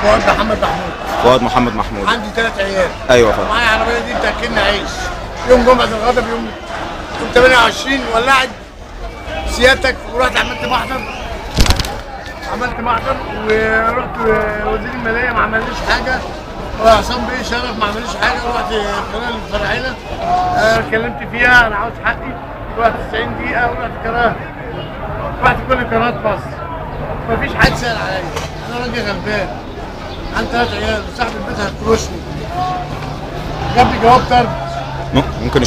فؤاد محمد محمود. فؤاد محمد محمود. عندي 3 عيال. ايوه فاهم. معايا عربيه دي بتاكلني عيش. يوم جمعه الغضب يوم 28 ولعت سيادتك، ورحت عملت محضر ورحت وزير الماليه ما عملليش حاجه، وعصام بيه شرف ما عملليش حاجه، ورحت قناه الفراعنه كلمت فيها انا عاوز حقي، رحت 90 دقيقه، رحت كل قناه مصر، مفيش حد سأل عليا، انا راجل غلبان عندي 3 عيال وصاحب البيت هتكرشني، جاب لي جواب طرد. ممكن